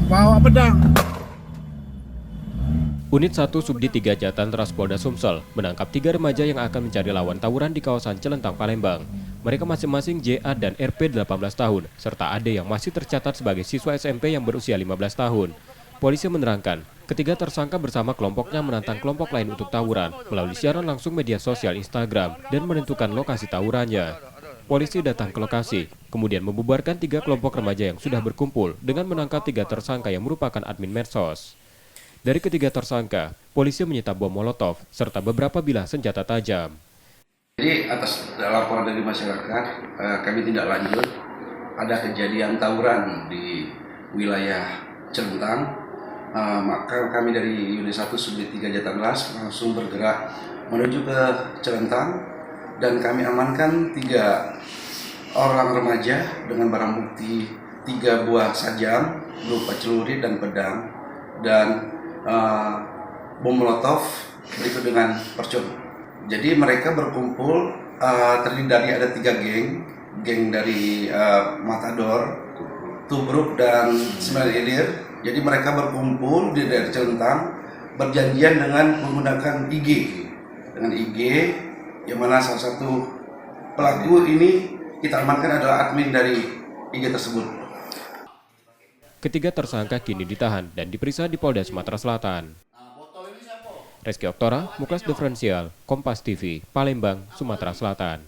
bawa pedang. Unit 1 Subdit 3 Jatan Polda Sumsel menangkap 3 remaja yang akan mencari lawan tawuran di kawasan Celentang, Palembang. Mereka masing-masing JA dan RP 18 tahun, serta AD yang masih tercatat sebagai siswa SMP yang berusia 15 tahun. Polisi menerangkan, ketiga tersangka bersama kelompoknya menantang kelompok lain untuk tawuran melalui siaran langsung media sosial Instagram dan menentukan lokasi tawurannya. Polisi datang ke lokasi, kemudian membubarkan 3 kelompok remaja yang sudah berkumpul dengan menangkap 3 tersangka yang merupakan admin medsos. Dari ketiga tersangka, polisi menyita bom molotov serta beberapa bilah senjata tajam. Jadi atas laporan dari masyarakat, kami tindak lanjut. Ada kejadian tawuran di wilayah Celentang, maka kami dari Unit 1 Subdit 3 Jatanras langsung bergerak menuju ke Celentang dan kami amankan 3 orang remaja dengan barang bukti 3 buah sajam berupa celurit dan pedang dan bom molotov berikut dengan percun. Jadi mereka berkumpul terdiri dari ada 3 geng dari Matador, Tubruk dan Sembilan Ilir. Jadi mereka berkumpul di daerah Celentang berjanjian dengan menggunakan IG, yang mana salah satu pelaku ini kita amankan adalah admin dari IG tersebut. Ketiga tersangka kini ditahan dan diperiksa di Polda Sumatera Selatan. Reski Oktora, Muklas Diferensial, Kompas TV, Palembang, Sumatera Selatan.